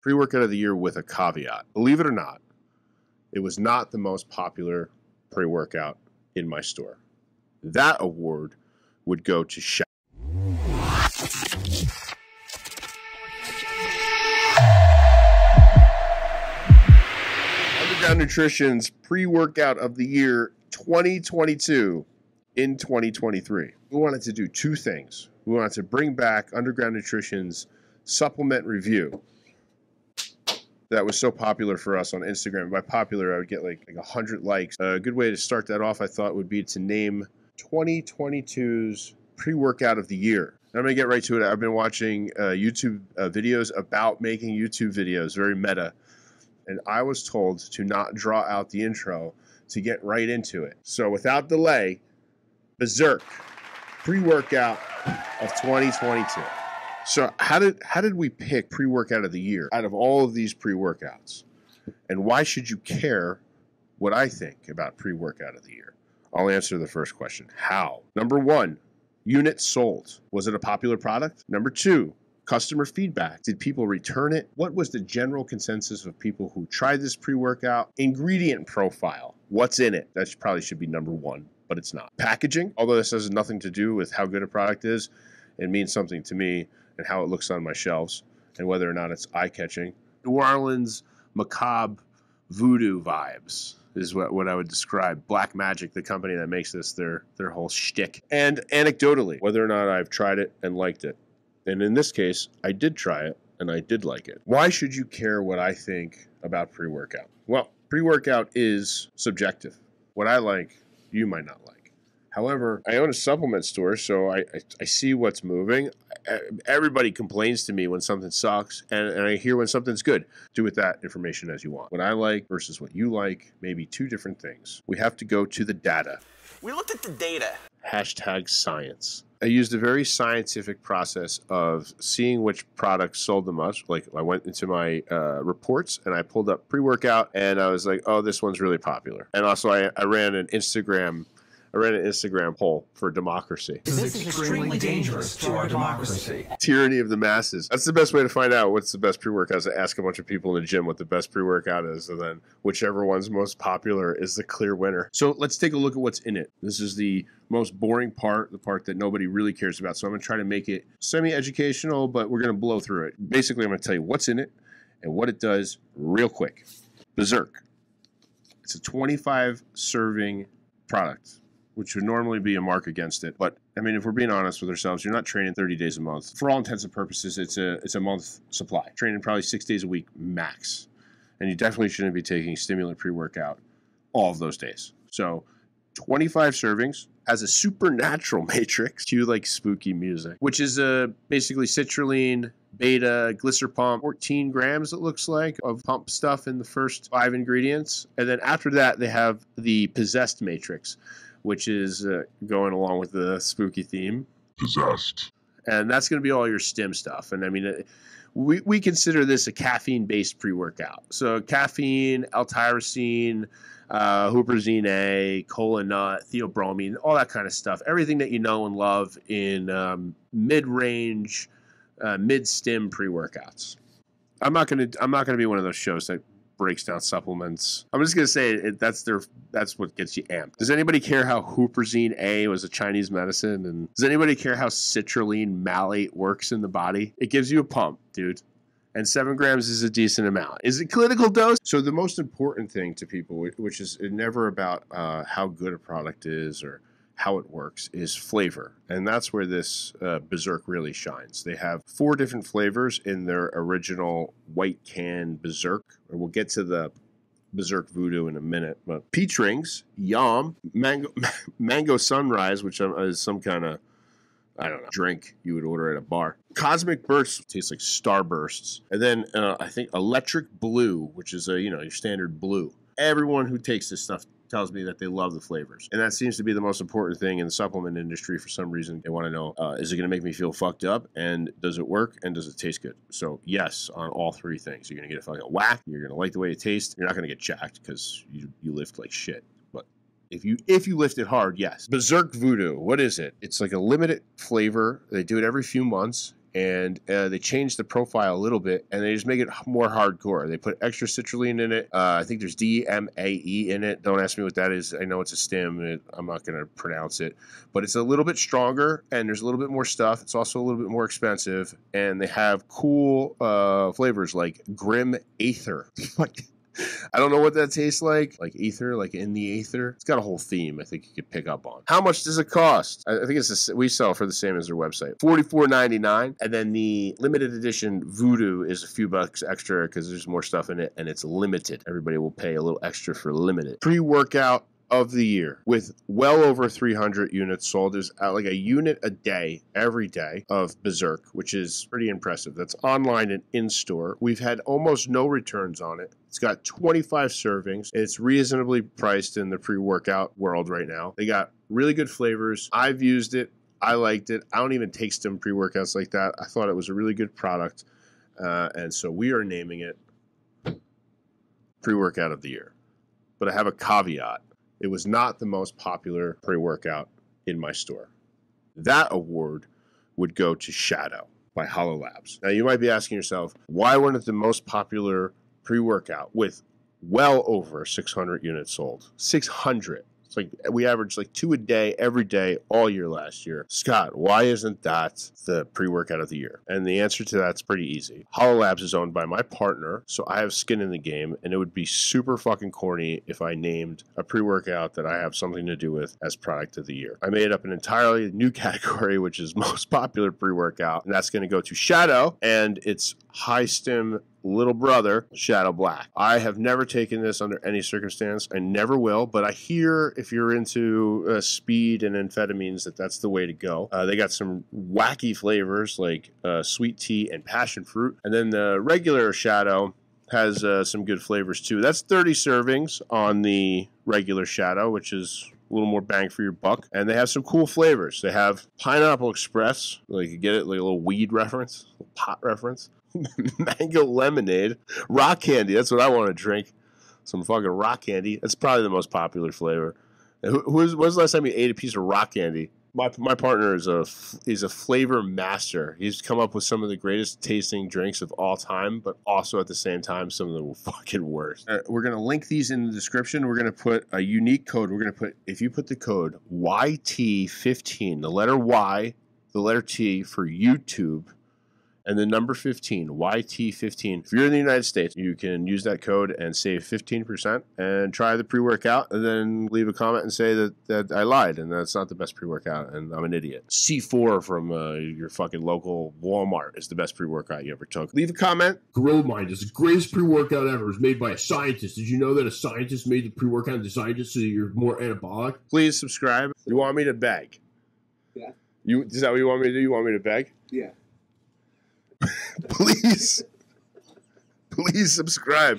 Pre-workout of the year with a caveat. Believe it or not, it was not the most popular pre-workout in my store. That award would go to Shadow. Underground Nutrition's pre-workout of the year 2022 in 2023. We wanted to do two things. We wanted to bring back Underground Nutrition's supplement review that was so popular for us on Instagram. By popular, I would get like 100 likes. A good way to start that off, I thought, would be to name 2022's pre-workout of the year. I'm going to get right to it. I've been watching YouTube videos about making YouTube videos, very meta. And I was told to not draw out the intro, to get right into it. So without delay, BZRK pre-workout of 2022. So how did we pick pre-workout of the year out of all of these pre-workouts? And why should you care what I think about pre-workout of the year? I'll answer the first question. How? Number one, units sold. Was it a popular product? Number two, customer feedback. Did people return it? What was the general consensus of people who tried this pre-workout? Ingredient profile. What's in it? That probably should be number one, but it's not. Packaging, although this has nothing to do with how good a product is, it means something to me and how it looks on my shelves and whether or not it's eye-catching. New Orleans macabre voodoo vibes is what I would describe. Black Magic, the company that makes this, their whole shtick. And anecdotally, whether or not I've tried it and liked it. And in this case, I did try it and I did like it. Why should you care what I think about pre-workout? Well, pre-workout is subjective. What I like, you might not like. However, I own a supplement store, so I see what's moving. Everybody complains to me when something sucks, and I hear when something's good. Do with that information as you want. What I like versus what you like may be two different things. We have to go to the data. We looked at the data. Hashtag science. I used a very scientific process of seeing which products sold the most. Like I went into my reports and I pulled up pre-workout and I was like, oh, this one's really popular. And also I ran an Instagram poll for democracy. This is extremely dangerous to our democracy. Tyranny of the masses. That's the best way to find out what's the best pre-workout, is to ask a bunch of people in the gym what the best pre-workout is, and then whichever one's most popular is the clear winner. So let's take a look at what's in it. This is the most boring part, the part that nobody really cares about. So I'm going to try to make it semi-educational, but we're going to blow through it. Basically, I'm going to tell you what's in it and what it does real quick. BZRK. It's a 25 serving product, which would normally be a mark against it. But I mean, if we're being honest with ourselves, you're not training 30 days a month. For all intents and purposes, it's a month supply. Training probably 6 days a week max. And you definitely shouldn't be taking stimulant pre-workout all of those days. So 25 servings, has a supernatural matrix, cue like spooky music, which is basically citrulline, beta, glycer pump, 14 grams it looks like of pump stuff in the first 5 ingredients. And then after that, they have the possessed matrix, which is going along with the spooky theme. Possessed. And that's going to be all your stim stuff. And I mean, we consider this a caffeine-based pre-workout. So caffeine, L-tyrosine, huperzine A, cola nut, theobromine, all that kind of stuff. Everything that you know and love in mid-range, mid-stim pre-workouts. I'm not gonna be one of those shows that breaks down supplements. I'm just gonna say that's what gets you amped. Does anybody care how huperzine A was a Chinese medicine? And does anybody care how citrulline malate works in the body? It gives you a pump, dude. And 7 grams is a decent amount. Is it clinical dose? So the most important thing to people, which is never about how good a product is or how it works, is flavor. And that's where this BZRK really shines. They have 4 different flavors in their original white can BZRK. And we'll get to the BZRK Voodoo in a minute. But peach rings, yum, mango sunrise, which is some kind of, I don't know, drink you would order at a bar. Cosmic Bursts tastes like Starbursts. And then I think Electric Blue, which is your standard blue. Everyone who takes this stuff tells me that they love the flavors. And that seems to be the most important thing in the supplement industry for some reason. They want to know, is it going to make me feel fucked up? And does it work? And does it taste good? So yes, on all 3 things. You're going to get a fucking whack. You're going to like the way it tastes. You're not going to get jacked because you lift like shit. But if you lift it hard, yes. BZRK Voodoo, what is it? It's like a limited flavor. They do it every few months. and they changed the profile a little bit, and they just make it more hardcore. They put extra citrulline in it. I think there's DMAE in it. Don't ask me what that is. I know it's a stim. I'm not going to pronounce it, but it's a little bit stronger, and there's a little bit more stuff. It's also a little bit more expensive, and they have cool flavors like Grim Aether. I don't know what that tastes like ether, like in the aether. It's got a whole theme I think you could pick up on. How much does it cost? I think we sell for the same as their website. $44.99, and then the limited edition Voodoo is a few bucks extra because there's more stuff in it, and it's limited. Everybody will pay a little extra for limited. Pre-workout of the year with well over 300 units sold. There's like a unit a day every day of BZRK, which is pretty impressive. That's online and in-store. We've had almost no returns on it. It's got 25 servings. It's reasonably priced in the pre-workout world right now. They got really good flavors. I've used it. I liked it. I don't even take stim pre-workouts like that. I thought it was a really good product. And so we are naming it pre-workout of the year. But I have a caveat. It was not the most popular pre-workout in my store. That award would go to Shadow by Hollow Labs. Now, you might be asking yourself, why wasn't it the most popular pre-workout with well over 600 units sold? 600. It's like we averaged like 2 a day, every day, all year last year. Scott, why isn't that the pre-workout of the year? And the answer to that's pretty easy. Hollow Labs is owned by my partner, so I have skin in the game, and it would be super fucking corny if I named a pre-workout that I have something to do with as product of the year. I made up an entirely new category, which is most popular pre-workout, and that's going to go to Shadow, and it's high stim little brother, Shadow Black. I have never taken this under any circumstance. I never will, but I hear if you're into speed and amphetamines that's the way to go. They got some wacky flavors like sweet tea and passion fruit. And then the regular Shadow has some good flavors too. That's 30 servings on the regular Shadow, which is a little more bang for your buck. And they have some cool flavors. They have Pineapple Express, like you get it, like a little weed reference, a little pot reference. Mango lemonade, rock candy. That's what I want to drink. Some fucking rock candy. That's probably the most popular flavor. When's the last time you ate a piece of rock candy? My partner is a flavor master. He's come up with some of the greatest tasting drinks of all time, but also at the same time some of the fucking worst. We're gonna link these in the description. We're gonna put a unique code. We're gonna put, if you put the code YT15, the letter Y, the letter T for YouTube, and the number 15, YT15. If you're in the United States, you can use that code and save 15% and try the pre-workout, and then leave a comment and say that I lied and that's not the best pre-workout and I'm an idiot. C4 from your fucking local Walmart is the best pre-workout you ever took. Leave a comment. Gorilla Mind is the greatest pre-workout ever. It was made by a scientist. Did you know that a scientist made the pre-workout and designed it so that you're more anabolic? Please subscribe. You want me to beg? Yeah. Is that what you want me to do? You want me to beg? Yeah. Please subscribe.